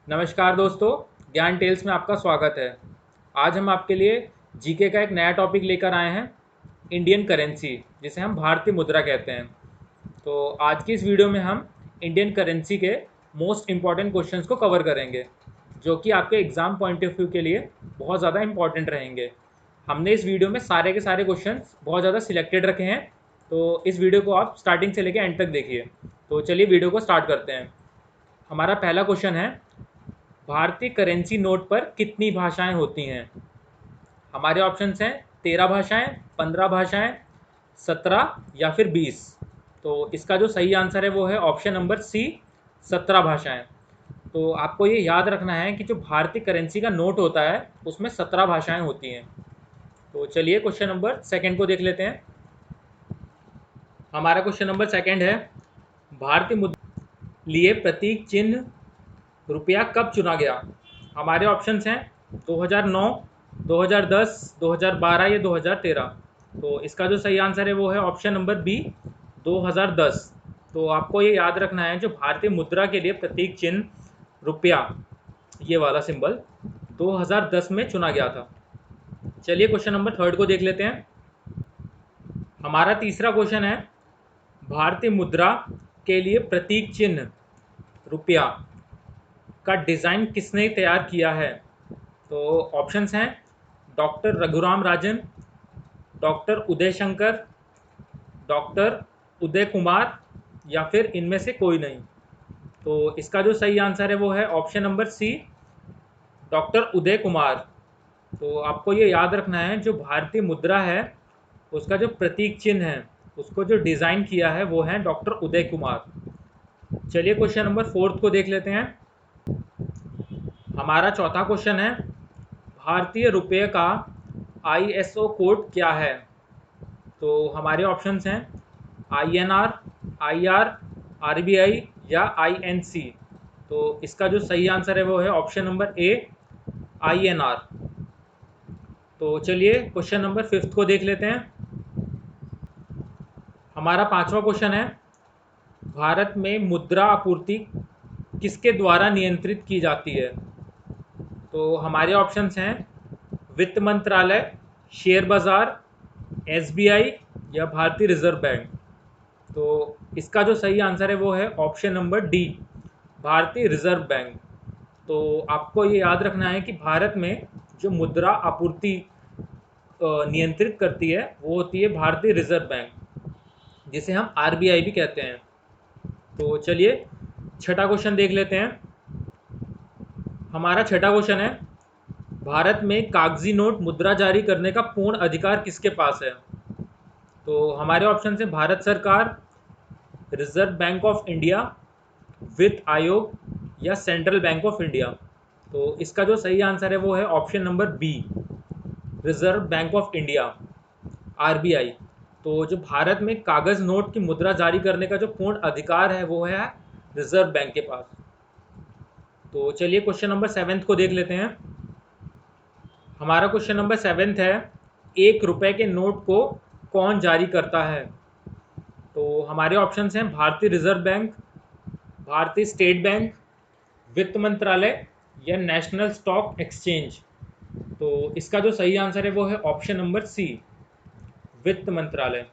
नमस्कार दोस्तों, ज्ञान टेल्स में आपका स्वागत है। आज हम आपके लिए जीके का एक नया टॉपिक लेकर आए हैं, इंडियन करेंसी, जिसे हम भारतीय मुद्रा कहते हैं। तो आज की इस वीडियो में हम इंडियन करेंसी के मोस्ट इम्पॉर्टेंट क्वेश्चंस को कवर करेंगे, जो कि आपके एग्ज़ाम पॉइंट ऑफ व्यू के लिए बहुत ज़्यादा इंपॉर्टेंट रहेंगे। हमने इस वीडियो में सारे के सारे क्वेश्चंस बहुत ज़्यादा सिलेक्टेड रखे हैं, तो इस वीडियो को आप स्टार्टिंग से लेकर एंड तक देखिए। तो चलिए वीडियो को स्टार्ट करते हैं। हमारा पहला क्वेश्चन है, भारतीय करेंसी नोट पर कितनी भाषाएं होती हैं? हमारे ऑप्शंस हैं 13 भाषाएं, 15 भाषाएं, 17 या फिर 20। तो इसका जो सही आंसर है वो है ऑप्शन नंबर सी, 17 भाषाएं। तो आपको ये याद रखना है कि जो भारतीय करेंसी का नोट होता है उसमें 17 भाषाएं होती हैं। तो चलिए क्वेश्चन नंबर सेकंड को देख लेते हैं। हमारा क्वेश्चन नंबर सेकंड है, भारतीय मुद्रा लिए प्रतीक चिन्ह रुपया कब चुना गया? हमारे ऑप्शंस हैं 2009, 2010, 2012 या 2013। तो इसका जो सही आंसर है वो है ऑप्शन नंबर बी, 2010। तो आपको ये याद रखना है, जो भारतीय मुद्रा के लिए प्रतीक चिन्ह रुपया, ये वाला सिंबल 2010 में चुना गया था। चलिए क्वेश्चन नंबर थर्ड को देख लेते हैं। हमारा तीसरा क्वेश्चन है, भारतीय मुद्रा के लिए प्रतीक चिन्ह रुपया का डिज़ाइन किसने तैयार किया है? तो ऑप्शंस हैं doctor Raghuram Rajan, doctor Uday Shankar, doctor Uday Kumar या फिर इनमें से कोई नहीं। तो इसका जो सही आंसर है वो है option number C, doctor Uday Kumar. तो आपको ये याद रखना है, जो भारतीय मुद्रा है उसका जो प्रतीक चिन्ह है उसको जो डिज़ाइन किया है वो है डॉक्टर उदय कुमार। चलिए क्वेश्चन नंबर फोर्थ को देख लेते हैं। हमारा चौथा क्वेश्चन है, भारतीय रुपये का ISO कोड क्या है? तो हमारे ऑप्शंस हैं INR, IR, RBI या INC। तो इसका जो सही आंसर है वो है ऑप्शन नंबर ए, INR। तो चलिए क्वेश्चन नंबर फिफ्थ को देख लेते हैं। हमारा पांचवा क्वेश्चन है, भारत में मुद्रा आपूर्ति किसके द्वारा नियंत्रित की जाती है? तो हमारे ऑप्शंस हैं वित्त मंत्रालय, शेयर बाजार, SBI या भारतीय रिजर्व बैंक। तो इसका जो सही आंसर है वो है ऑप्शन नंबर डी, भारतीय रिजर्व बैंक। तो आपको ये याद रखना है कि भारत में जो मुद्रा आपूर्ति नियंत्रित करती है वो होती है भारतीय रिजर्व बैंक, जिसे हम RBI भी कहते हैं। तो चलिए छठा क्वेश्चन देख लेते हैं। हमारा छठा क्वेश्चन है, भारत में कागजी नोट मुद्रा जारी करने का पूर्ण अधिकार किसके पास है? तो हमारे ऑप्शन है भारत सरकार, रिजर्व बैंक ऑफ इंडिया, वित्त आयोग या सेंट्रल बैंक ऑफ इंडिया। तो इसका जो सही आंसर है वो है option number B, reserve bank of India, RBI। तो जो भारत में कागज नोट की मुद्रा जारी करने का जो पूर्ण अधिकार है वो है रिजर्व बैंक के पास। तो चलिए क्वेश्चन नंबर सेवेंथ को देख लेते हैं। हमारा क्वेश्चन नंबर सेवेंथ है, 1 रुपए के नोट को कौन जारी करता है? तो हमारे ऑप्शंस हैं भारतीय रिजर्व बैंक, भारतीय स्टेट बैंक, वित्त मंत्रालय या नेशनल स्टॉक एक्सचेंज। तो इसका जो सही आंसर है वो है ऑप्शन नंबर सी, वित्त मंत्रालय।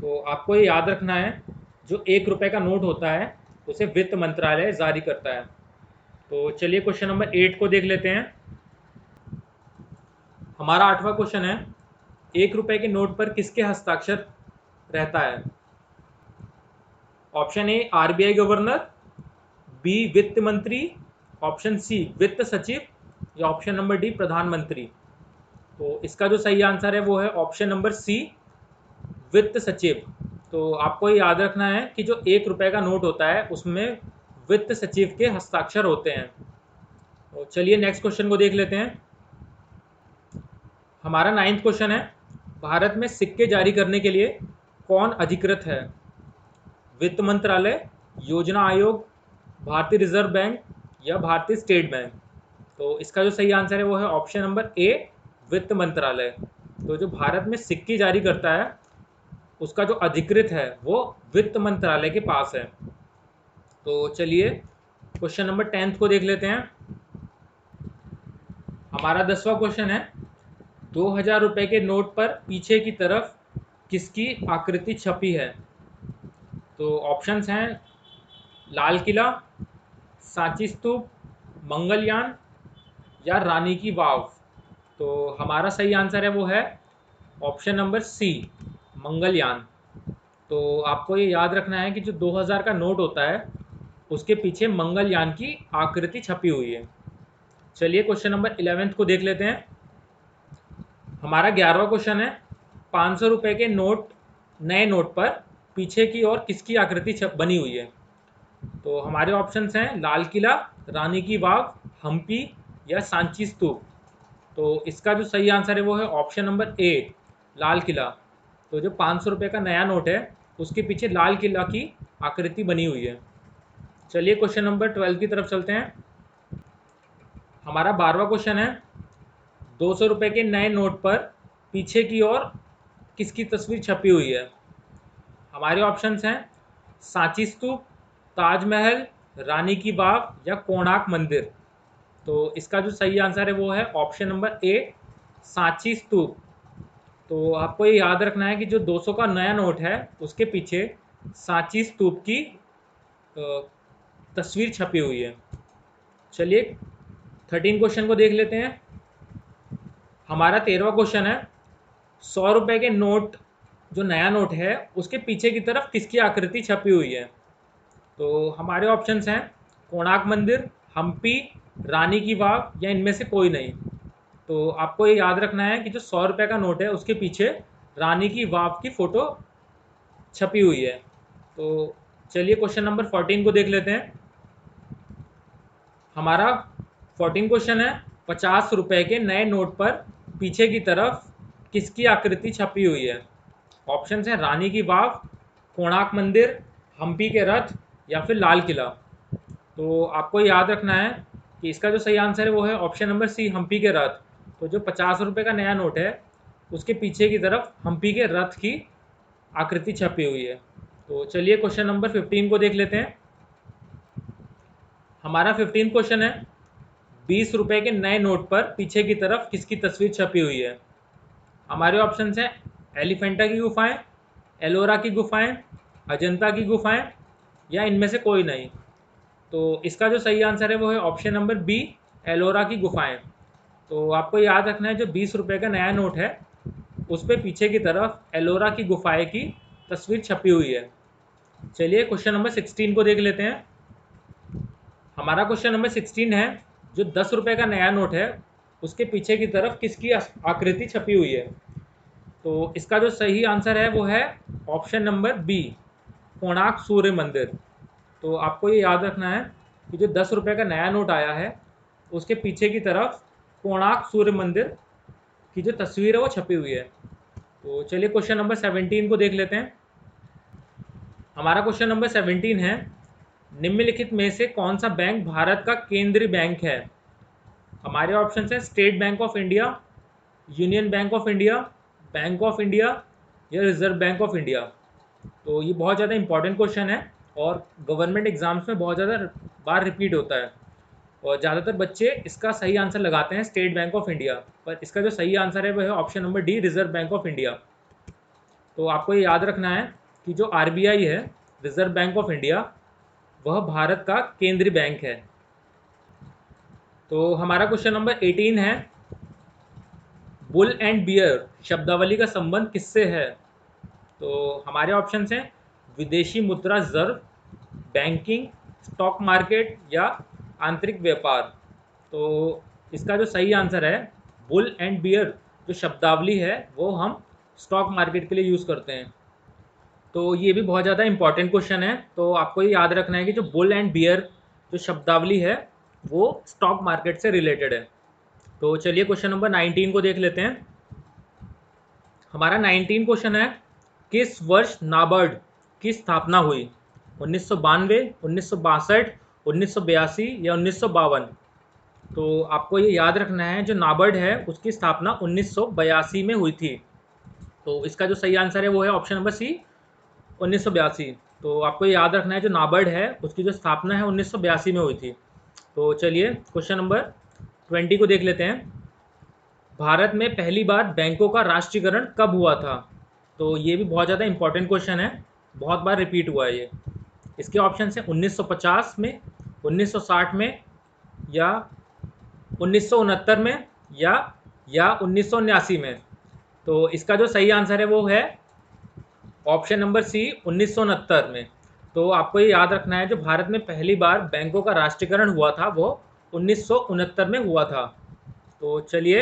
तो आपको ये याद रखना है, जो 1 रुपए का नोट होता है उसे वित्त मंत्रालय जारी करता है। तो चलिए क्वेश्चन नंबर 8 को देख लेते हैं। हमारा आठवां क्वेश्चन है, 1 रुपए के नोट पर किसके हस्ताक्षर रहता है? Option A RBI governor, B वित्त मंत्री, ऑप्शन सी वित्त सचिव या ऑप्शन नंबर डी प्रधानमंत्री। तो इसका जो सही आंसर है वो है ऑप्शन नंबर सी, वित्त सचिव। तो आपको ये याद रखना है कि जो 1 रुपए का नोट होता है उसमें वित्त सचिव के हस्ताक्षर होते हैं। तो चलिए नेक्स्ट क्वेश्चन को देख लेते हैं। हमारा नाइन्थ क्वेश्चन है, भारत में सिक्के जारी करने के लिए कौन अधिकृत है? वित्त मंत्रालय, योजना आयोग, भारतीय रिजर्व बैंक या भारतीय स्टेट बैंक। तो इसका जो सही आंसर है वो है ऑप्शन नंबर ए, वित्त मंत्रालय। तो जो भारत में सिक्के जारी करता है उसका जो अधिकृत है वो वित्त मंत्रालय के पास है। तो चलिए क्वेश्चन नंबर 10 को देख लेते हैं। हमारा 10वां क्वेश्चन है, 2000 रुपये के नोट पर पीछे की तरफ किसकी आकृति छपी है? तो ऑप्शंस हैं लाल किला, सांची स्तूप, मंगलयान या रानी की वाव। तो हमारा सही आंसर है वो है ऑप्शन नंबर सी, मंगलयान। तो आपको ये याद रखना है कि जो 2000 का नोट होता है उसके पीछे मंगलयान की आकृति छपी हुई है। चलिए क्वेश्चन नंबर 11 को देख लेते हैं। हमारा 11वां क्वेश्चन है, 500 रुपये के नोट, नए नोट पर पीछे की ओर किसकी आकृति बनी हुई है? तो हमारे ऑप्शंस हैं लाल किला, रानी की वाव, हम्पी या सांची स्तूप। तो इसका जो सही आंसर है वो है option number A, Lal Qila. तो जो 500 रुपये का नया नोट है उसके पीछे लाल किला की आकृति बनी हुई है। चलिए क्वेश्चन नंबर 12 की तरफ चलते हैं। हमारा 12वां क्वेश्चन है, 200 रुपये के नए नोट पर पीछे की ओर किसकी तस्वीर छपी हुई है? हमारे ऑप्शंस हैं सांची स्तूप, ताजमहल, रानी की वाव या कोणार्क मंदिर। तो इसका जो सही आंसर है वो है ऑप्शन नंबर ए, सांची स्तूप। तो आपको ये याद रखना है कि जो 200 का नया नोट है उसके पीछे सांची स्तूप की तस्वीर छपी हुई है। चलिए 13 क्वेश्चन को देख लेते हैं। हमारा 13वां क्वेश्चन है, 100 रुपये के नोट, जो नया नोट है उसके पीछे की तरफ किसकी आकृति छपी हुई है? तो हमारे ऑप्शंस हैं कोणार्क मंदिर, हम्पी, रानी की वाव या इनमें से कोई नहीं। तो आपको ये याद रखना है कि जो 100 रुपये का नोट है उसके पीछे रानी की वाव की फ़ोटो छपी हुई है। तो चलिए क्वेश्चन नंबर 14 को देख लेते हैं। हमारा 14 क्वेश्चन है, 50 रुपये के नए नोट पर पीछे की तरफ किसकी आकृति छपी हुई है? ऑप्शंस हैं रानी की वाव, कोणार्क मंदिर, हम्पी के रथ या फिर लाल किला। तो आपको याद रखना है कि इसका जो सही आंसर है वो है ऑप्शन नंबर सी, हम्पी के रथ। तो जो 50 रुपये का नया नोट है उसके पीछे की तरफ हम्पी के रथ की आकृति छपी हुई है। तो चलिए क्वेश्चन नंबर 15 को देख लेते हैं। हमारा 15 क्वेश्चन है, 20 रुपये के नए नोट पर पीछे की तरफ किसकी तस्वीर छपी हुई है? हमारे ऑप्शंस हैं एलिफेंटा की गुफाएं, एलोरा की गुफाएं, अजंता की गुफाएं या इनमें से कोई नहीं। तो इसका जो सही आंसर है वो है ऑप्शन नंबर बी, एलोरा की गुफाएं। तो आपको याद रखना है जो 20 रुपये का नया नोट है उस पर पीछे की तरफ एलोरा की गुफाएं की तस्वीर छपी हुई है। चलिए क्वेश्चन नंबर 16 को देख लेते हैं। हमारा क्वेश्चन नंबर 16 है, जो 10 रुपये का नया नोट है उसके पीछे की तरफ किसकी आकृति छपी हुई है? तो इसका जो सही आंसर है वो है ऑप्शन नंबर बी, कोणार्क सूर्य मंदिर। तो आपको ये याद रखना है कि जो 10 रुपये का नया नोट आया है उसके पीछे की तरफ कोणार्क सूर्य मंदिर की जो तस्वीर है वो छपी हुई है। तो चलिए क्वेश्चन नंबर 17 को देख लेते हैं। हमारा क्वेश्चन नंबर 17 है, निम्नलिखित में से कौन सा बैंक भारत का केंद्रीय बैंक है? हमारे ऑप्शन हैं state bank of India, union bank of India, bank of India या रिजर्व बैंक ऑफ इंडिया। तो ये बहुत ज़्यादा इंपॉर्टेंट क्वेश्चन है और गवर्नमेंट एग्जाम्स में बहुत ज़्यादा बार रिपीट होता है और ज़्यादातर बच्चे इसका सही आंसर लगाते हैं स्टेट बैंक ऑफ इंडिया, पर इसका जो सही आंसर है वह है option number D, reserve bank of India. तो आपको ये याद रखना है कि जो आरबीआई है, रिजर्व बैंक ऑफ इंडिया, वह भारत का केंद्रीय बैंक है। तो हमारा क्वेश्चन नंबर 18 है, बुल एंड बियर शब्दावली का संबंध किससे है? तो हमारे ऑप्शंस हैं विदेशी मुद्रा रिजर्व, बैंकिंग, स्टॉक मार्केट या आंतरिक व्यापार। तो इसका जो सही आंसर है बुल एंड बियर जो शब्दावली है वो हम स्टॉक मार्केट के लिए यूज़ करते हैं। तो ये भी बहुत ज़्यादा इंपॉर्टेंट क्वेश्चन है। तो आपको ये याद रखना है कि जो बुल एंड बियर जो शब्दावली है वो स्टॉक मार्केट से रिलेटेड है। तो चलिए क्वेश्चन नंबर 19 को देख लेते हैं। हमारा 19 क्वेश्चन है, किस वर्ष नाबार्ड की स्थापना हुई? 1992, 1962, 1982 या 1952? तो आपको ये याद रखना है जो नाबार्ड है उसकी स्थापना 1982 में हुई थी। तो इसका जो सही आंसर है वो है ऑप्शन नंबर सी, 1982। तो आपको ये याद रखना है, जो नाबार्ड है उसकी जो स्थापना है 1982 में हुई थी। तो चलिए क्वेश्चन नंबर 20 को देख लेते हैं। भारत में पहली बार बैंकों का राष्ट्रीयकरण कब हुआ था? तो ये भी बहुत ज़्यादा इंपॉर्टेंट क्वेश्चन है, बहुत बार रिपीट हुआ है ये। इसके ऑप्शन है 1950 में, 1960 में, या 1969 में, या 1979 में। तो इसका जो सही आंसर है वो है ऑप्शन नंबर सी, 1969 में। तो आपको ये याद रखना है, जो भारत में पहली बार बैंकों का राष्ट्रीयकरण हुआ था वो 1969 में हुआ था। तो चलिए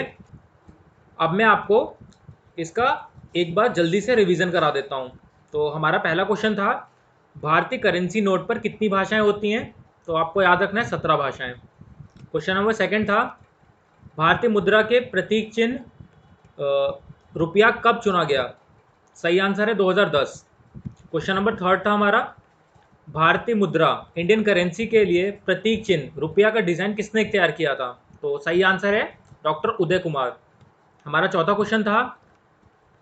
अब मैं आपको इसका एक बार जल्दी से रिवीजन करा देता हूँ। तो हमारा पहला क्वेश्चन था, भारतीय करेंसी नोट पर कितनी भाषाएं होती हैं? तो आपको याद रखना है 17 भाषाएं। क्वेश्चन नंबर सेकंड था, भारतीय मुद्रा के प्रतीक चिन्ह रुपया कब चुना गया? सही आंसर है 2010। क्वेश्चन नंबर थर्ड था हमारा, भारतीय मुद्रा इंडियन करेंसी के लिए प्रतीक चिन्ह रुपया का डिज़ाइन किसने तैयार किया था? तो सही आंसर है डॉक्टर उदय कुमार। हमारा चौथा क्वेश्चन था,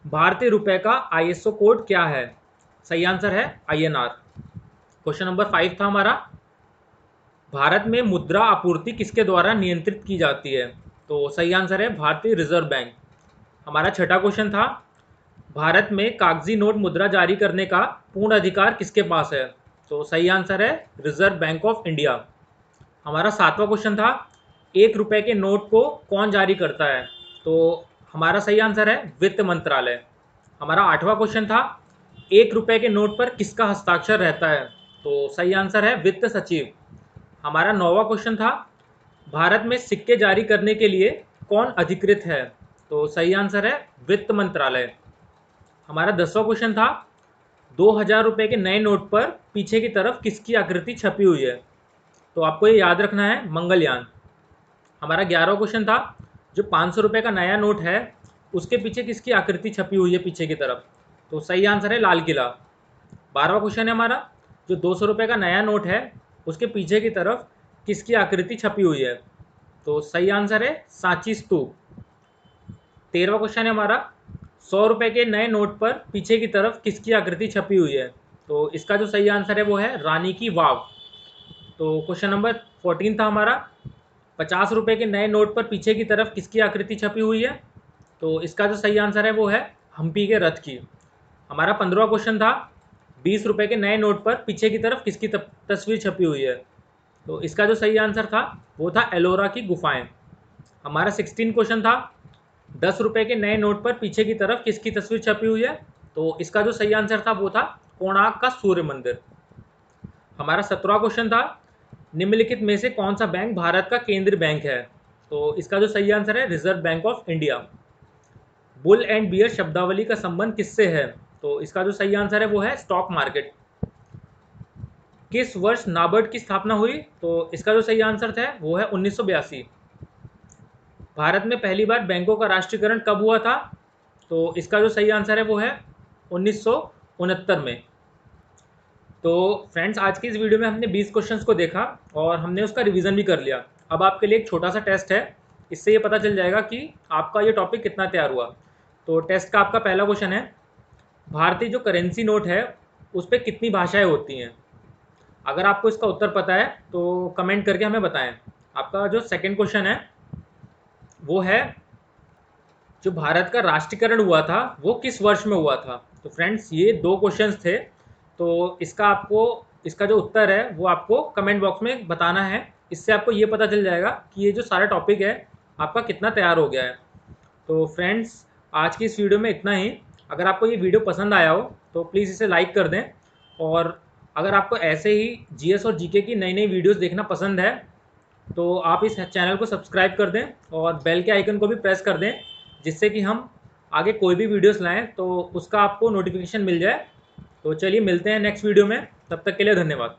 भारतीय रुपए का ISO कोड क्या है? सही आंसर है INR। क्वेश्चन नंबर 5 था हमारा, भारत में मुद्रा आपूर्ति किसके द्वारा नियंत्रित की जाती है? तो सही आंसर है भारतीय रिजर्व बैंक। हमारा छठा क्वेश्चन था, भारत में कागजी नोट मुद्रा जारी करने का पूर्ण अधिकार किसके पास है? तो सही आंसर है रिजर्व बैंक ऑफ इंडिया। हमारा सातवां क्वेश्चन था, 1 रुपए के नोट को कौन जारी करता है? तो हमारा सही आंसर है वित्त मंत्रालय। हमारा आठवां क्वेश्चन था, 1 रुपए के नोट पर किसका हस्ताक्षर रहता है? तो सही आंसर है वित्त सचिव। हमारा 9वां क्वेश्चन था, भारत में सिक्के जारी करने के लिए कौन अधिकृत है? तो सही आंसर है वित्त मंत्रालय। हमारा 10वां क्वेश्चन था, 2000 रुपये के नए नोट पर पीछे की तरफ किसकी आकृति छपी हुई है? तो आपको ये याद रखना है मंगलयान। हमारा 11वां क्वेश्चन था, जो 500 रुपये का नया नोट है उसके पीछे किसकी आकृति छपी हुई है पीछे की तरफ? तो सही आंसर है लाल किला। 12वां क्वेश्चन है हमारा, जो 200 रुपये का नया नोट है उसके पीछे की तरफ किसकी आकृति छपी हुई है? तो सही आंसर है सांची स्तूप। 13वां क्वेश्चन है हमारा, 100 रुपये के नए नोट पर पीछे की तरफ किसकी आकृति छपी हुई है? तो इसका जो सही आंसर है वो है रानी की वाव। तो क्वेश्चन नंबर 14 था हमारा, 50 रुपये के नए नोट पर पीछे की तरफ किसकी आकृति छपी हुई है? तो इसका जो सही आंसर है वो है हम्पी के रथ की। हमारा 15वां क्वेश्चन था, 20 रुपये के नए नोट पर पीछे की तरफ किसकी तस्वीर छपी हुई है? तो इसका जो सही आंसर था वो था एलोरा की गुफाएं। हमारा 16 क्वेश्चन था, 10 रुपये के नए नोट पर पीछे की तरफ किसकी तस्वीर छपी हुई है? तो इसका जो सही आंसर था वो था कोणार्क का सूर्य मंदिर। हमारा 17वां क्वेश्चन था, निम्नलिखित में से कौन सा बैंक भारत का केंद्रीय बैंक है? तो इसका जो सही आंसर है reserve bank of India. Bull and bear शब्दावली का संबंध किससे है? तो इसका जो सही आंसर है वो है स्टॉक मार्केट। किस वर्ष नाबार्ड की स्थापना हुई? तो इसका जो सही आंसर था वो है 1982। भारत में पहली बार बैंकों का राष्ट्रीयकरण कब हुआ था? तो इसका जो सही आंसर है वो है 1969 में। तो फ्रेंड्स, आज की इस वीडियो में हमने 20 क्वेश्चंस को देखा और हमने उसका रिवीजन भी कर लिया। अब आपके लिए एक छोटा सा टेस्ट है, इससे ये पता चल जाएगा कि आपका ये टॉपिक कितना तैयार हुआ। तो टेस्ट का आपका पहला क्वेश्चन है, भारतीय जो करेंसी नोट है उस पर कितनी भाषाएं होती हैं? अगर आपको इसका उत्तर पता है तो कमेंट करके हमें बताएं। आपका जो सेकंड क्वेश्चन है वो है, जो भारत का राष्ट्रीयकरण हुआ था वो किस वर्ष में हुआ था? तो फ्रेंड्स, ये 2 क्वेश्चंस थे, तो इसका जो उत्तर है वो आपको कमेंट बॉक्स में बताना है। इससे आपको ये पता चल जाएगा कि ये जो सारा टॉपिक है आपका कितना तैयार हो गया है। तो फ्रेंड्स, आज की इस वीडियो में इतना ही। अगर आपको ये वीडियो पसंद आया हो तो प्लीज़ इसे लाइक कर दें, और अगर आपको ऐसे ही GS और GK की नई नई वीडियोज़ देखना पसंद है तो आप इस चैनल को सब्सक्राइब कर दें और बेल के आइकन को भी प्रेस कर दें, जिससे कि हम आगे कोई भी वीडियोस लाएं तो उसका आपको नोटिफिकेशन मिल जाए। तो चलिए मिलते हैं नेक्स्ट वीडियो में, तब तक के लिए धन्यवाद।